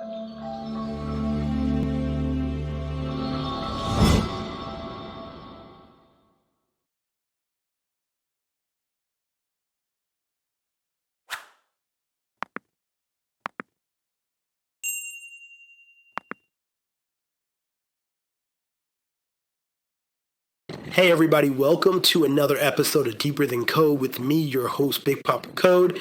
Hey everybody, welcome to another episode of Deeper Than Code with me, your host, Big Papa Code.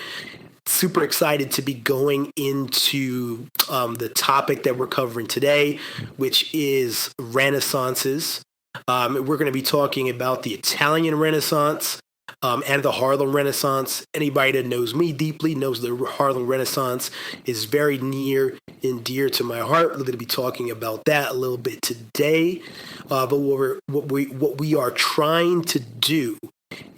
Super excited to be going into the topic that we're covering today, which is Renaissances. We're going to be talking about the Italian Renaissance and the Harlem Renaissance. Anybody that knows me deeply knows the Harlem Renaissance is very near and dear to my heart. We're going to be talking about that a little bit today. But what we are trying to do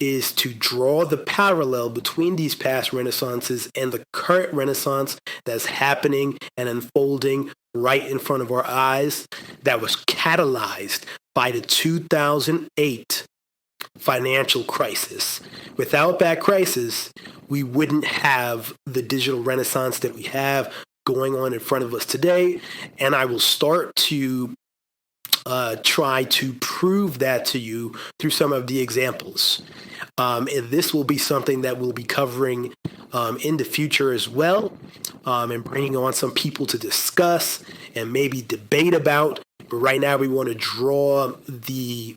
is to draw the parallel between these past renaissances and the current renaissance that's happening and unfolding right in front of our eyes, that was catalyzed by the 2008 financial crisis. Without that crisis, we wouldn't have the digital renaissance that we have going on in front of us today. And I will start to try to prove that to you through some of the examples. And this will be something that we'll be covering in the future as well, and bringing on some people to discuss and maybe debate about. But right now we want to draw the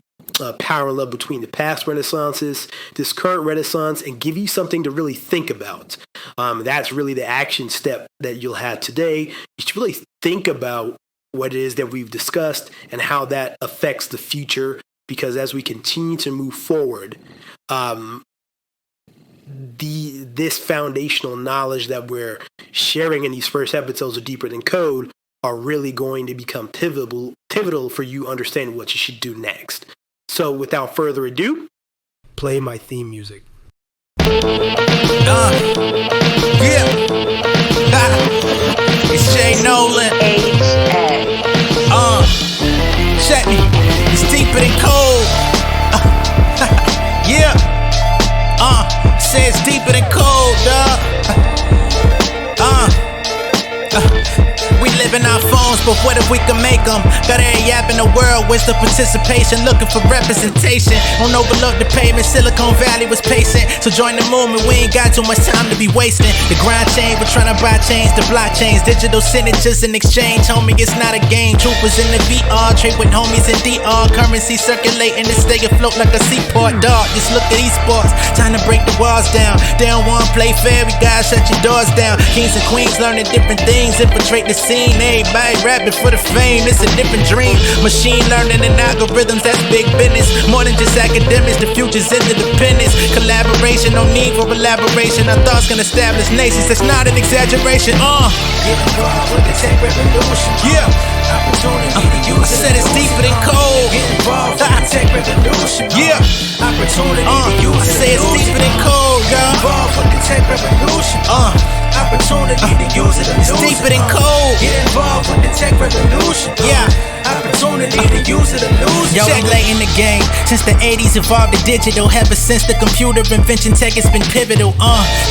parallel between the past renaissances, this current renaissance, and give you something to really think about. That's really the action step that you'll have today. You should really think about what it is that we've discussed and how that affects the future, because as we continue to move forward, this foundational knowledge that we're sharing in these first episodes of Deeper Than Code are really going to become pivotal for you understanding what you should do next. So without further ado, play my theme music. It's Jay Nolan. Check me. It's deeper than cold. Yeah. Say it's deeper than cold, dog. We live in our phones, but what if we can make them? Got every app in the world, where's the participation? Looking for representation. Don't overlook the pavement, Silicon Valley was patient. So join the movement, we ain't got too much time to be wasting. The grind chain, we're trying to buy chains, the blockchains, digital signatures in exchange. Homie, it's not a game. Troopers in the VR, trade with homies in DR. Currency circulating to stay afloat like a seaport. Dog, just look at esports, time to break the walls down. They don't want to play fair, we gotta shut your doors down. Kings and queens learning different things, infiltrate the scene. Everybody rapping for the fame, it's a different dream. Machine learning and algorithms, that's big business. More than just academics, the future's interdependence. Collaboration, no need for elaboration. Our thoughts can establish nations, that's not an exaggeration. Get involved with the tech revolution. Yeah. Opportunity to use I said it's deeper than cold. Get involved with the tech revolution. Yeah. Opportunity to use I say it's deeper than cold, y'all. Involved with the tech revolution. Opportunity to use it. It's deeper than cold. Get involved with the tech revolution. Yeah. Opportunity to use it or lose it. Yo, I'm late in the game. Since the 80s evolved to digital. Ever since the computer invention, tech has been pivotal.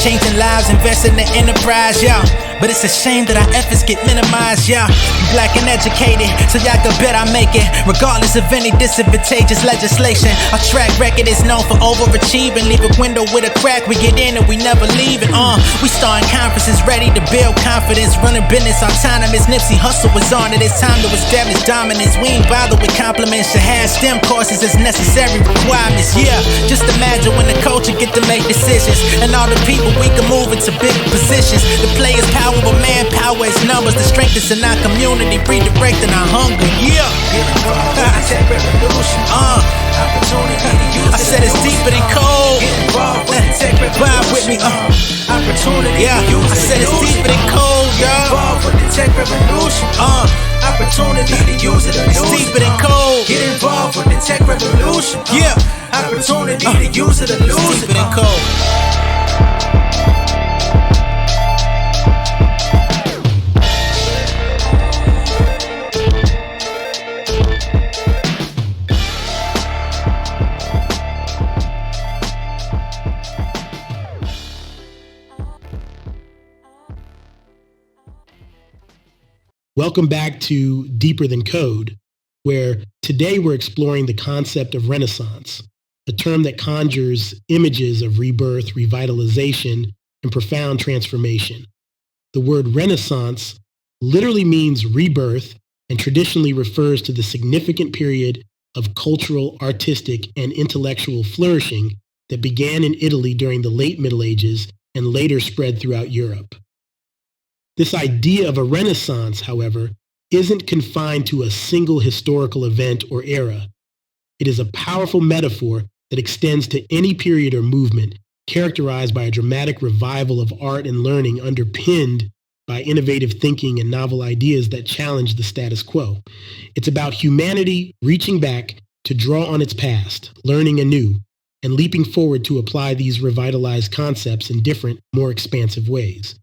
Changing lives, investing in the enterprise, yeah. But it's a shame that our efforts get minimized, yeah. Black and educated, so y'all can bet I make it, regardless of any disadvantageous legislation. Our track record is known for overachieving. Leave a window with a crack, we get in and we never leaving. We starting conferences, ready to build confidence. Running business autonomous, Nipsey Hussle was on it. It's time to establish dominance. We ain't bothered with compliments. Should have STEM courses as necessary requirements, yeah. Just imagine when the culture get to make decisions, and all the people we can move into big positions. The players power, but manpower is numbers. The strength is in our community, redirecting our hunger, yeah. Get involved with the tech revolution. Opportunity to use I said it's deeper than cold. Get involved with the tech revolution. Vibe with me, Opportunity to use I said it's deeper than cold, y'all. Get involved with the tech revolution. Opportunity to use it or lose it. It's deeper than cold. Get involved with the tech revolution. Yeah. Opportunity to use it or lose it. Deeper than cold. Welcome back to Deeper Than Code, where today we're exploring the concept of Renaissance, a term that conjures images of rebirth, revitalization, and profound transformation. The word Renaissance literally means rebirth and traditionally refers to the significant period of cultural, artistic, and intellectual flourishing that began in Italy during the late Middle Ages and later spread throughout Europe. This idea of a Renaissance, however, isn't confined to a single historical event or era. It is a powerful metaphor that extends to any period or movement characterized by a dramatic revival of art and learning underpinned by innovative thinking and novel ideas that challenge the status quo. It's about humanity reaching back to draw on its past, learning anew, and leaping forward to apply these revitalized concepts in different, more expansive ways.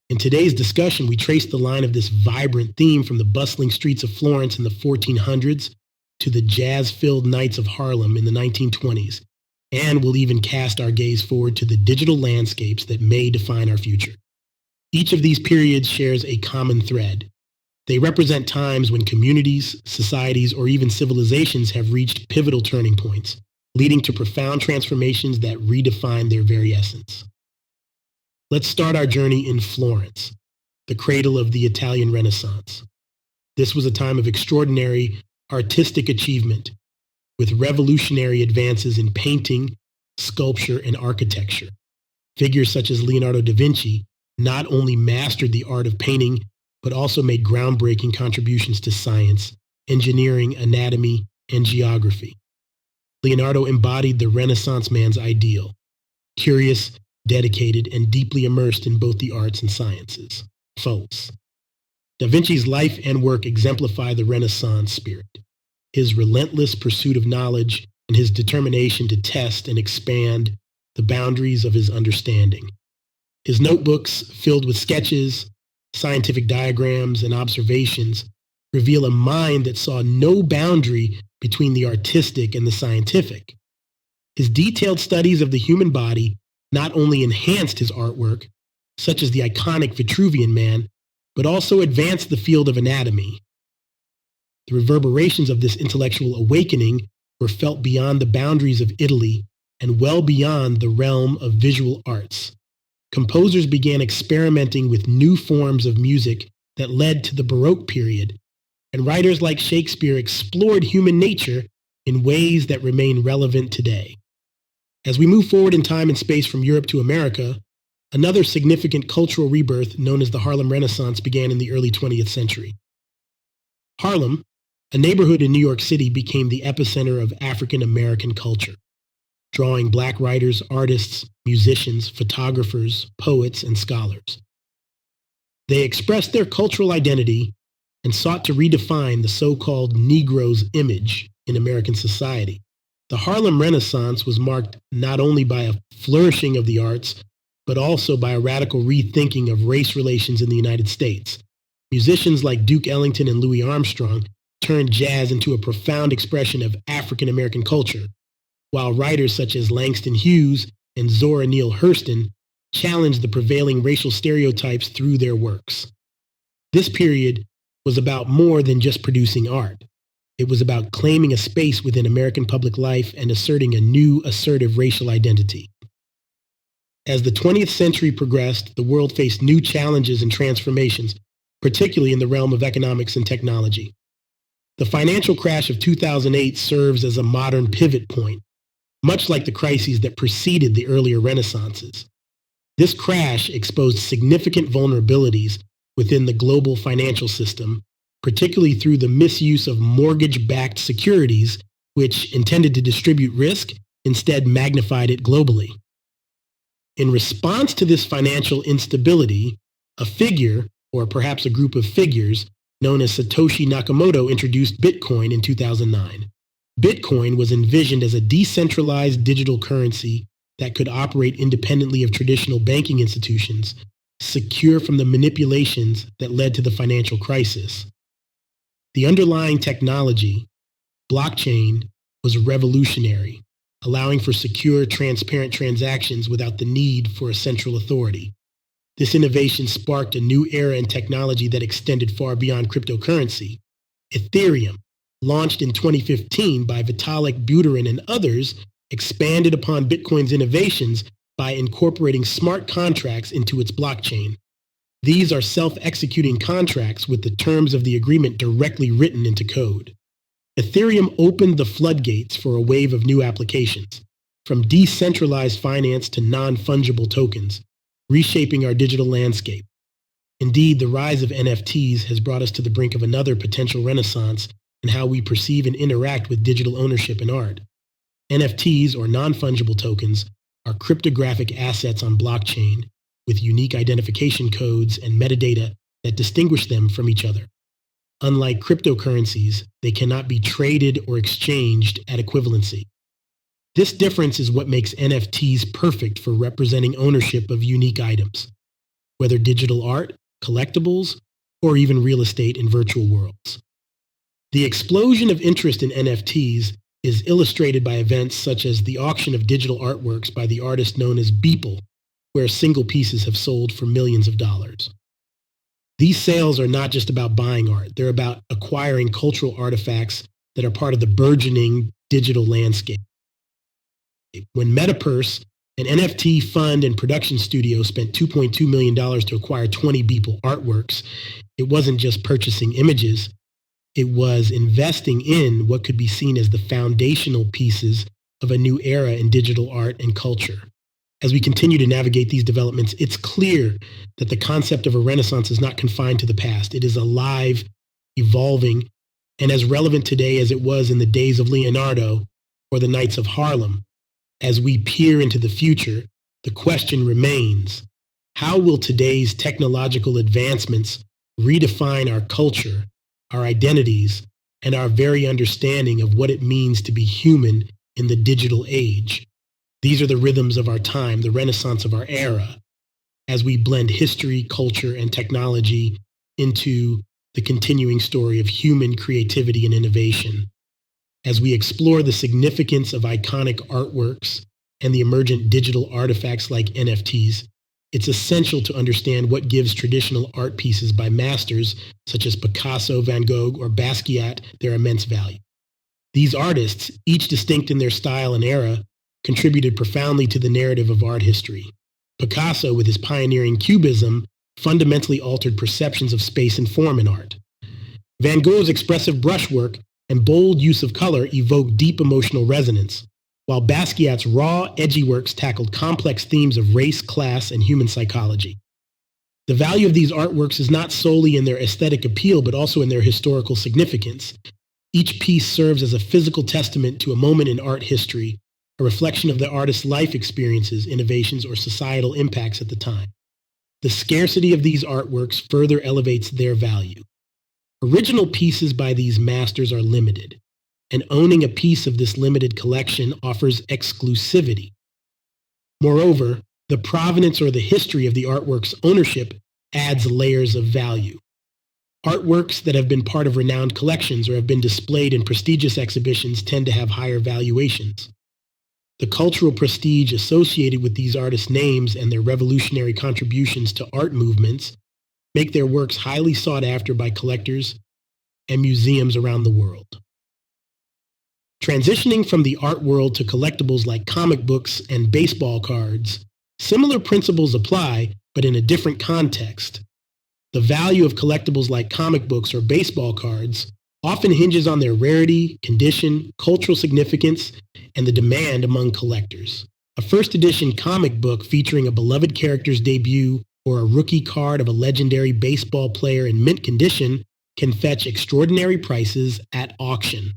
In today's discussion, we trace the line of this vibrant theme from the bustling streets of Florence in the 1400s to the jazz-filled nights of Harlem in the 1920s, and we'll even cast our gaze forward to the digital landscapes that may define our future. Each of these periods shares a common thread. They represent times when communities, societies, or even civilizations have reached pivotal turning points, leading to profound transformations that redefine their very essence. Let's start our journey in Florence, the cradle of the Italian Renaissance. This was a time of extraordinary artistic achievement, with revolutionary advances in painting, sculpture, and architecture. Figures such as Leonardo da Vinci not only mastered the art of painting, but also made groundbreaking contributions to science, engineering, anatomy, and geography. Leonardo embodied the Renaissance man's ideal, curious, dedicated, and deeply immersed in both the arts and sciences. False. Da Vinci's life and work exemplify the Renaissance spirit. His relentless pursuit of knowledge and his determination to test and expand the boundaries of his understanding. His notebooks, filled with sketches, scientific diagrams, and observations, reveal a mind that saw no boundary between the artistic and the scientific. His detailed studies of the human body not only enhanced his artwork, such as the iconic Vitruvian Man, but also advanced the field of anatomy. The reverberations of this intellectual awakening were felt beyond the boundaries of Italy and well beyond the realm of visual arts. Composers began experimenting with new forms of music that led to the Baroque period, and writers like Shakespeare explored human nature in ways that remain relevant today. As we move forward in time and space from Europe to America, another significant cultural rebirth known as the Harlem Renaissance began in the early 20th century. Harlem, a neighborhood in New York City, became the epicenter of African American culture, drawing Black writers, artists, musicians, photographers, poets, and scholars. They expressed their cultural identity and sought to redefine the so-called Negro's image in American society. The Harlem Renaissance was marked not only by a flourishing of the arts, but also by a radical rethinking of race relations in the United States. Musicians like Duke Ellington and Louis Armstrong turned jazz into a profound expression of African American culture, while writers such as Langston Hughes and Zora Neale Hurston challenged the prevailing racial stereotypes through their works. This period was about more than just producing art. It was about claiming a space within American public life and asserting a new, assertive racial identity. As the 20th century progressed, the world faced new challenges and transformations, particularly in the realm of economics and technology. The financial crash of 2008 serves as a modern pivot point, much like the crises that preceded the earlier Renaissances. This crash exposed significant vulnerabilities within the global financial system, particularly through the misuse of mortgage-backed securities, which, intended to distribute risk, instead magnified it globally. In response to this financial instability, a figure, or perhaps a group of figures, known as Satoshi Nakamoto introduced Bitcoin in 2009. Bitcoin was envisioned as a decentralized digital currency that could operate independently of traditional banking institutions, secure from the manipulations that led to the financial crisis. The underlying technology, blockchain, was revolutionary, allowing for secure, transparent transactions without the need for a central authority. This innovation sparked a new era in technology that extended far beyond cryptocurrency. Ethereum, launched in 2015 by Vitalik Buterin and others, expanded upon Bitcoin's innovations by incorporating smart contracts into its blockchain. These are self-executing contracts with the terms of the agreement directly written into code. Ethereum opened the floodgates for a wave of new applications, from decentralized finance to non-fungible tokens, reshaping our digital landscape. Indeed, the rise of NFTs has brought us to the brink of another potential renaissance in how we perceive and interact with digital ownership and art. NFTs, or non-fungible tokens, are cryptographic assets on blockchain with unique identification codes and metadata that distinguish them from each other. Unlike cryptocurrencies, they cannot be traded or exchanged at equivalency. This difference is what makes NFTs perfect for representing ownership of unique items, whether digital art, collectibles, or even real estate in virtual worlds. The explosion of interest in NFTs is illustrated by events such as the auction of digital artworks by the artist known as Beeple, where single pieces have sold for millions of dollars. These sales are not just about buying art, they're about acquiring cultural artifacts that are part of the burgeoning digital landscape. When Metapurse, an NFT fund and production studio, spent $2.2 million to acquire 20 Beeple artworks, it wasn't just purchasing images, it was investing in what could be seen as the foundational pieces of a new era in digital art and culture. As we continue to navigate these developments, it's clear that the concept of a renaissance is not confined to the past. It is alive, evolving, and as relevant today as it was in the days of Leonardo or the Knights of Harlem. As we peer into the future, the question remains, how will today's technological advancements redefine our culture, our identities, and our very understanding of what it means to be human in the digital age? These are the rhythms of our time, the renaissance of our era, as we blend history, culture, and technology into the continuing story of human creativity and innovation. As we explore the significance of iconic artworks and the emergent digital artifacts like NFTs, it's essential to understand what gives traditional art pieces by masters such as Picasso, Van Gogh, or Basquiat their immense value. These artists, each distinct in their style and era, contributed profoundly to the narrative of art history. Picasso, with his pioneering cubism, fundamentally altered perceptions of space and form in art. Van Gogh's expressive brushwork and bold use of color evoked deep emotional resonance, while Basquiat's raw, edgy works tackled complex themes of race, class, and human psychology. The value of these artworks is not solely in their aesthetic appeal, but also in their historical significance. Each piece serves as a physical testament to a moment in art history, a reflection of the artist's life experiences, innovations, or societal impacts at the time. The scarcity of these artworks further elevates their value. Original pieces by these masters are limited, and owning a piece of this limited collection offers exclusivity. Moreover, the provenance or the history of the artwork's ownership adds layers of value. Artworks that have been part of renowned collections or have been displayed in prestigious exhibitions tend to have higher valuations. The cultural prestige associated with these artists' names and their revolutionary contributions to art movements make their works highly sought after by collectors and museums around the world. Transitioning from the art world to collectibles like comic books and baseball cards, similar principles apply, but in a different context. The value of collectibles like comic books or baseball cards often hinges on their rarity, condition, cultural significance, and the demand among collectors. A first edition comic book featuring a beloved character's debut or a rookie card of a legendary baseball player in mint condition can fetch extraordinary prices at auction.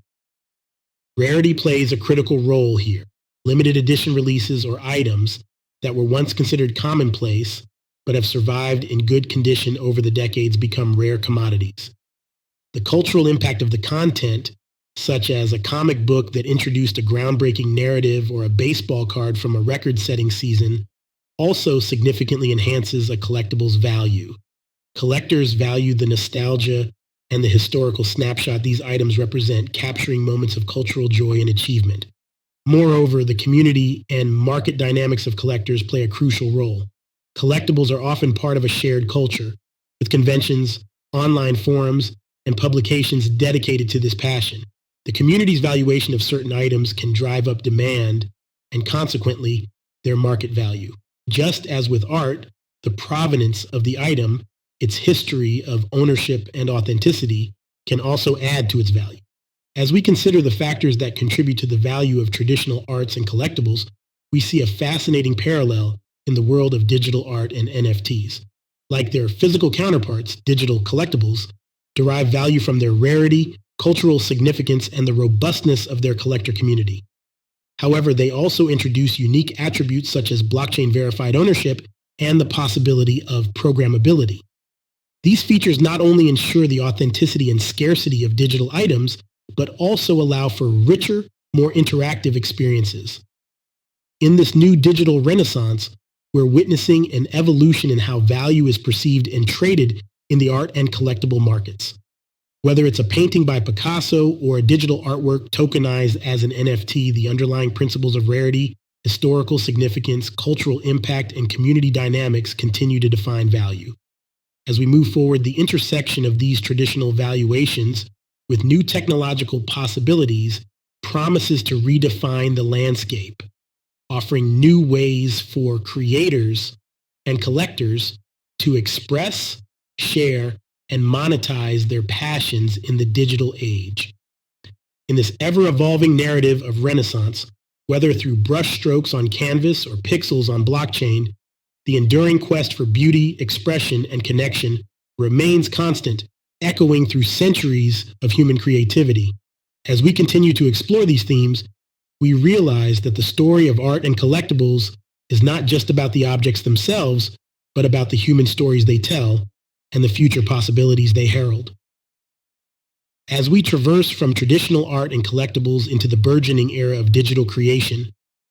Rarity plays a critical role here. Limited edition releases or items that were once considered commonplace but have survived in good condition over the decades become rare commodities. The cultural impact of the content, such as a comic book that introduced a groundbreaking narrative or a baseball card from a record-setting season, also significantly enhances a collectible's value. Collectors value the nostalgia and the historical snapshot these items represent, capturing moments of cultural joy and achievement. Moreover, the community and market dynamics of collectors play a crucial role. Collectibles are often part of a shared culture, with conventions, online forums, and publications dedicated to this passion. The community's valuation of certain items can drive up demand and consequently their market value. Just as with art, the provenance of the item, its history of ownership and authenticity, can also add to its value. As we consider the factors that contribute to the value of traditional arts and collectibles, we see a fascinating parallel in the world of digital art and NFTs. Like their physical counterparts, digital collectibles derive value from their rarity, cultural significance, and the robustness of their collector community. However, they also introduce unique attributes such as blockchain-verified ownership and the possibility of programmability. These features not only ensure the authenticity and scarcity of digital items, but also allow for richer, more interactive experiences. In this new digital renaissance, we're witnessing an evolution in how value is perceived and traded in the art and collectible markets. Whether it's a painting by Picasso or a digital artwork tokenized as an NFT, the underlying principles of rarity, historical significance, cultural impact, and community dynamics continue to define value. As we move forward, the intersection of these traditional valuations with new technological possibilities promises to redefine the landscape, offering new ways for creators and collectors to express, share, and monetize their passions in the digital age. In this ever-evolving narrative of Renaissance, whether through brushstrokes on canvas or pixels on blockchain, the enduring quest for beauty, expression, and connection remains constant, echoing through centuries of human creativity. As we continue to explore these themes, we realize that the story of art and collectibles is not just about the objects themselves, but about the human stories they tell and the future possibilities they herald. As we traverse from traditional art and collectibles into the burgeoning era of digital creation,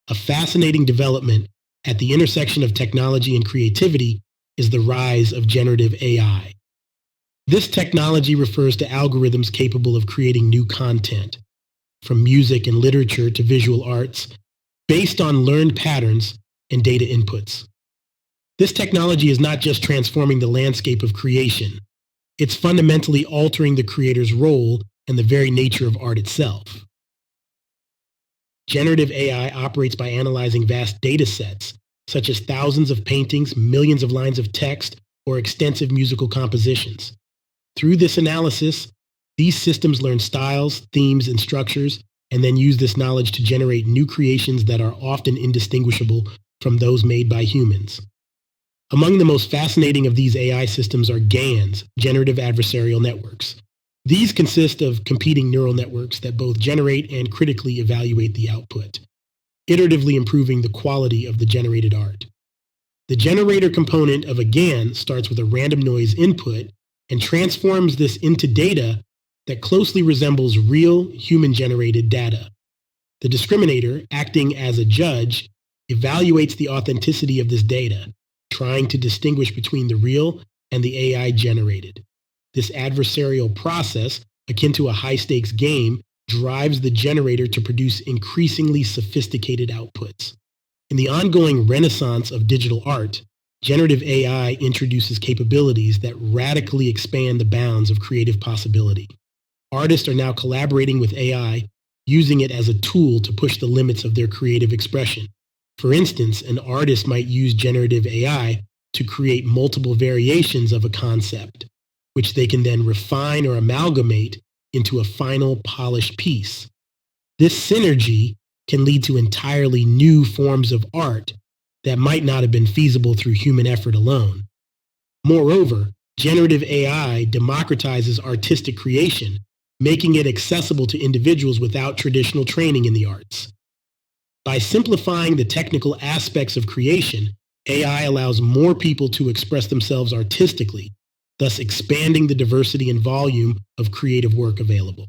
a fascinating development at the intersection of technology and creativity is the rise of generative AI. This technology refers to algorithms capable of creating new content, from music and literature to visual arts, based on learned patterns and data inputs. This technology is not just transforming the landscape of creation, it's fundamentally altering the creator's role and the very nature of art itself. Generative AI operates by analyzing vast data sets, such as thousands of paintings, millions of lines of text, or extensive musical compositions. Through this analysis, these systems learn styles, themes, and structures, and then use this knowledge to generate new creations that are often indistinguishable from those made by humans. Among the most fascinating of these AI systems are GANs, generative adversarial networks. These consist of competing neural networks that both generate and critically evaluate the output, iteratively improving the quality of the generated art. The generator component of a GAN starts with a random noise input and transforms this into data that closely resembles real human-generated data. The discriminator, acting as a judge, evaluates the authenticity of this data, trying to distinguish between the real and the AI generated. This adversarial process, akin to a high-stakes game, drives the generator to produce increasingly sophisticated outputs. In the ongoing renaissance of digital art, generative AI introduces capabilities that radically expand the bounds of creative possibility. Artists are now collaborating with AI, using it as a tool to push the limits of their creative expression. For instance, an artist might use generative AI to create multiple variations of a concept, which they can then refine or amalgamate into a final polished piece. This synergy can lead to entirely new forms of art that might not have been feasible through human effort alone. Moreover, generative AI democratizes artistic creation, making it accessible to individuals without traditional training in the arts. By simplifying the technical aspects of creation, AI allows more people to express themselves artistically, thus expanding the diversity and volume of creative work available.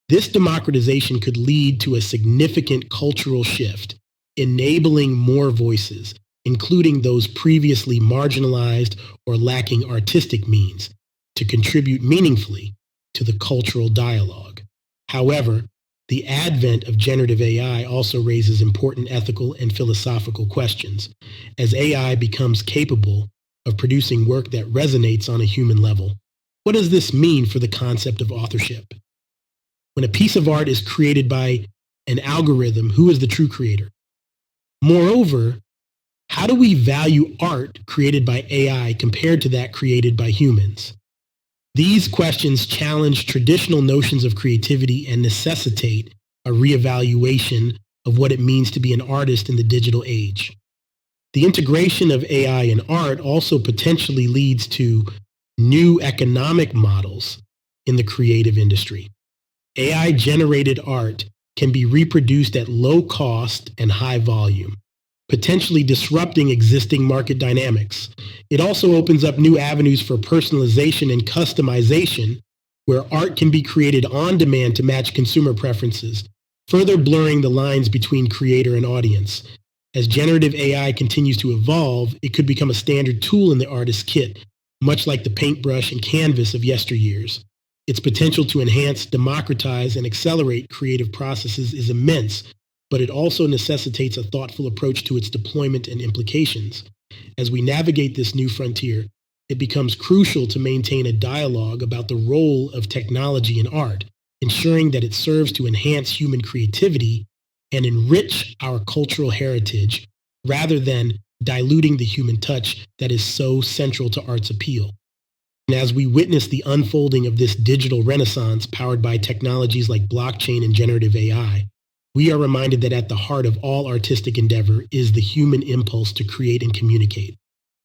This democratization could lead to a significant cultural shift, enabling more voices, including those previously marginalized or lacking artistic means, to contribute meaningfully to the cultural dialogue. However, The advent of generative AI also raises important ethical and philosophical questions, as AI becomes capable of producing work that resonates on a human level. What does this mean for the concept of authorship? When a piece of art is created by an algorithm, who is the true creator? Moreover, how do we value art created by AI compared to that created by humans? These questions challenge traditional notions of creativity and necessitate a reevaluation of what it means to be an artist in the digital age. The integration of AI in art also potentially leads to new economic models in the creative industry. AI-generated art can be reproduced at low cost and high volume, potentially disrupting existing market dynamics. It also opens up new avenues for personalization and customization, where art can be created on demand to match consumer preferences, further blurring the lines between creator and audience. As generative AI continues to evolve, it could become a standard tool in the artist's kit, much like the paintbrush and canvas of yesteryears. Its potential to enhance, democratize, and accelerate creative processes is immense, but it also necessitates a thoughtful approach to its deployment and implications. As we navigate this new frontier, it becomes crucial to maintain a dialogue about the role of technology in art, ensuring that it serves to enhance human creativity and enrich our cultural heritage, rather than diluting the human touch that is so central to art's appeal. And as we witness the unfolding of this digital renaissance powered by technologies like blockchain and generative AI, we are reminded that at the heart of all artistic endeavor is the human impulse to create and communicate.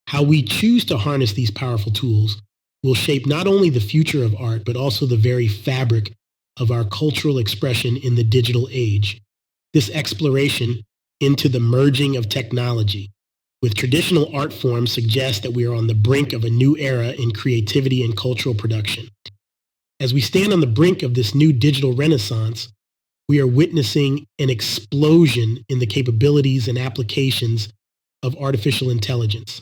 How we choose to harness these powerful tools will shape not only the future of art, but also the very fabric of our cultural expression in the digital age. This exploration into the merging of technology with traditional art forms suggests that we are on the brink of a new era in creativity and cultural production. As we stand on the brink of this new digital renaissance, we are witnessing an explosion in the capabilities and applications of artificial intelligence.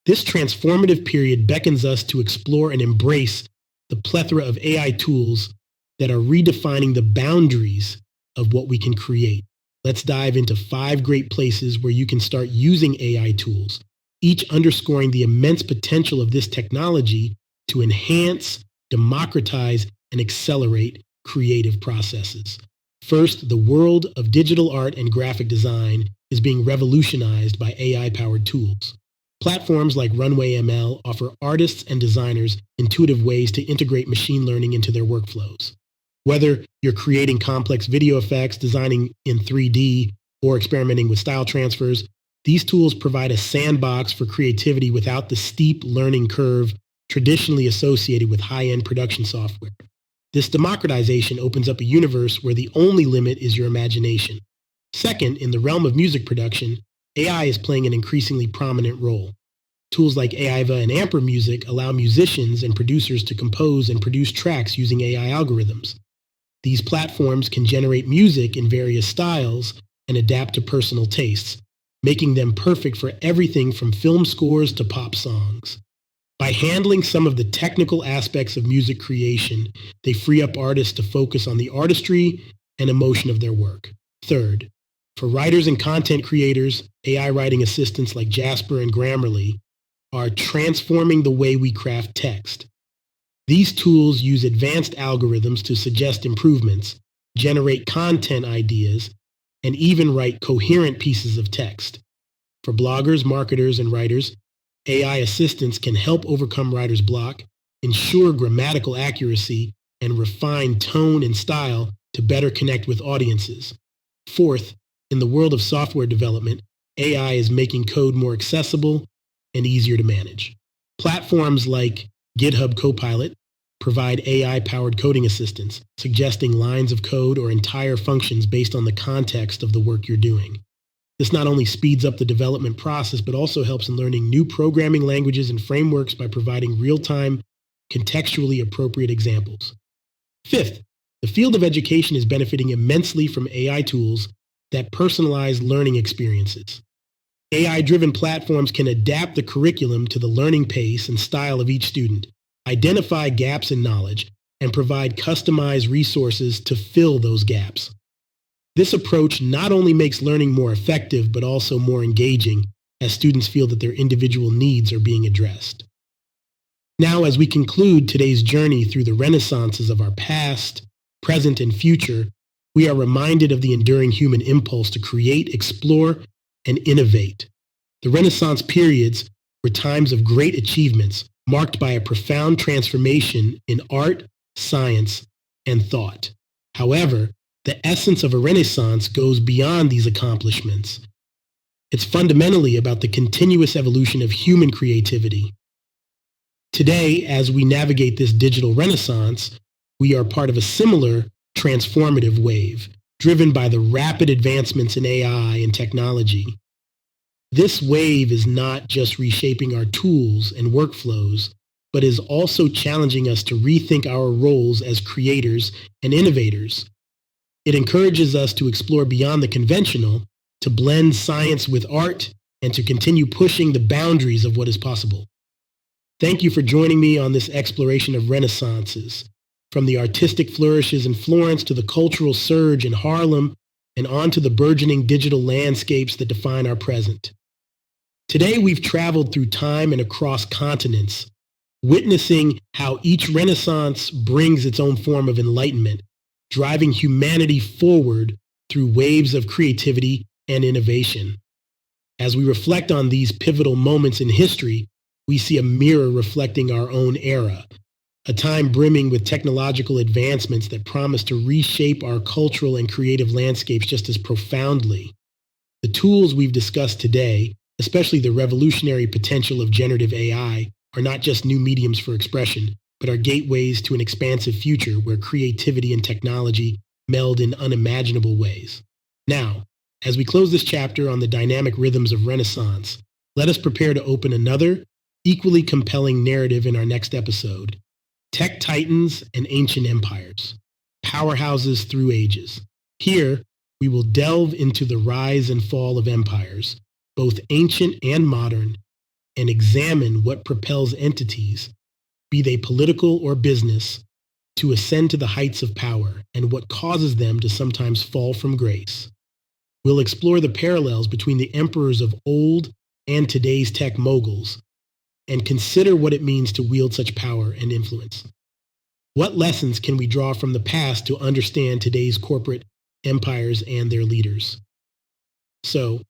This transformative period beckons us to explore and embrace the plethora of AI tools that are redefining the boundaries of what we can create. Let's dive into 5 great places where you can start using AI tools, each underscoring the immense potential of this technology to enhance, democratize, and accelerate creative processes. First, the world of digital art and graphic design is being revolutionized by AI-powered tools. Platforms like Runway ML offer artists and designers intuitive ways to integrate machine learning into their workflows. Whether you're creating complex video effects, designing in 3D, or experimenting with style transfers, these tools provide a sandbox for creativity without the steep learning curve traditionally associated with high-end production software. This democratization opens up a universe where the only limit is your imagination. Second, in the realm of music production, AI is playing an increasingly prominent role. Tools like AIVA and Amper Music allow musicians and producers to compose and produce tracks using AI algorithms. These platforms can generate music in various styles and adapt to personal tastes, making them perfect for everything from film scores to pop songs. By handling some of the technical aspects of music creation, they free up artists to focus on the artistry and emotion of their work. Third, for writers and content creators, AI writing assistants like Jasper and Grammarly are transforming the way we craft text. These tools use advanced algorithms to suggest improvements, generate content ideas, and even write coherent pieces of text. For bloggers, marketers, and writers, AI assistants can help overcome writer's block, ensure grammatical accuracy, and refine tone and style to better connect with audiences. Fourth, in the world of software development, AI is making code more accessible and easier to manage. Platforms like GitHub Copilot provide AI-powered coding assistance, suggesting lines of code or entire functions based on the context of the work you're doing. This not only speeds up the development process, but also helps in learning new programming languages and frameworks by providing real-time, contextually appropriate examples. Fifth, the field of education is benefiting immensely from AI tools that personalize learning experiences. AI-driven platforms can adapt the curriculum to the learning pace and style of each student, identify gaps in knowledge, and provide customized resources to fill those gaps. This approach not only makes learning more effective, but also more engaging as students feel that their individual needs are being addressed. Now, as we conclude today's journey through the renaissances of our past, present, and future, we are reminded of the enduring human impulse to create, explore, and innovate. The Renaissance periods were times of great achievements, marked by a profound transformation in art, science, and thought. However, the essence of a Renaissance goes beyond these accomplishments. It's fundamentally about the continuous evolution of human creativity. Today, as we navigate this digital renaissance, we are part of a similar transformative wave, driven by the rapid advancements in AI and technology. This wave is not just reshaping our tools and workflows, but is also challenging us to rethink our roles as creators and innovators. It encourages us to explore beyond the conventional, to blend science with art, and to continue pushing the boundaries of what is possible. Thank you for joining me on this exploration of renaissances, from the artistic flourishes in Florence to the cultural surge in Harlem, and on to the burgeoning digital landscapes that define our present. Today, we've traveled through time and across continents, witnessing how each renaissance brings its own form of enlightenment, driving humanity forward through waves of creativity and innovation. As we reflect on these pivotal moments in history, we see a mirror reflecting our own era, a time brimming with technological advancements that promise to reshape our cultural and creative landscapes just as profoundly. The tools we've discussed today, especially the revolutionary potential of generative AI, are not just new mediums for expression, but are gateways to an expansive future where creativity and technology meld in unimaginable ways. Now, as we close this chapter on the dynamic rhythms of Renaissance, let us prepare to open another, equally compelling narrative in our next episode: Tech Titans and Ancient Empires, Powerhouses Through Ages. Here, we will delve into the rise and fall of empires, both ancient and modern, and examine what propels entities, be they political or business, to ascend to the heights of power and what causes them to sometimes fall from grace. We'll explore the parallels between the emperors of old and today's tech moguls, and consider what it means to wield such power and influence. What lessons can we draw from the past to understand today's corporate empires and their leaders? So,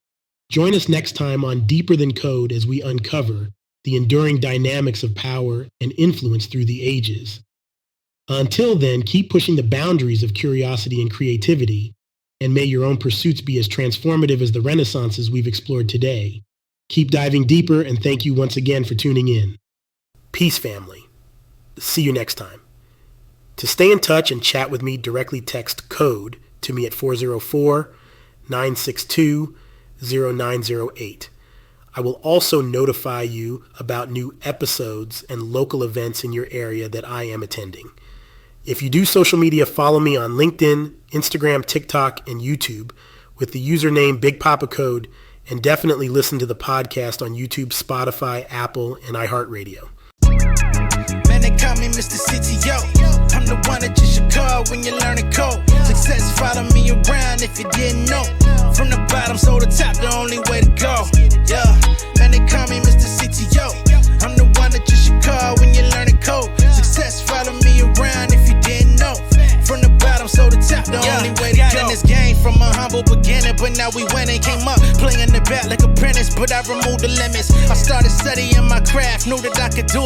join us next time on Deeper Than Code as we uncover the enduring dynamics of power and influence through the ages. Until then, keep pushing the boundaries of curiosity and creativity, and may your own pursuits be as transformative as the renaissances we've explored today. Keep diving deeper, and thank you once again for tuning in. Peace, family. See you next time. To stay in touch and chat with me, directly text CODE to me at 404-962-0908. I will also notify you about new episodes and local events in your area that I am attending. If you do social media, follow me on LinkedIn, Instagram, TikTok, and YouTube with the username Big Papa Code, and definitely listen to the podcast on YouTube, Spotify, Apple, and iHeartRadio. Man, they call me Mr. CTO. I'm the one that you should call when you're learning code. Success follow me around if you didn't know. From the bottom, so the top, the only way to go. Yeah, man, they call me Mr. CTO. I'm the one that you should call when you're learning code. Success follow me around if you didn't know. From the bottom, so the top, the only way to go. In this game from a humble beginning, but now we winning. Came up playing the bat like apprentice, but I removed the limits. I started studying my craft, knew that I could do it.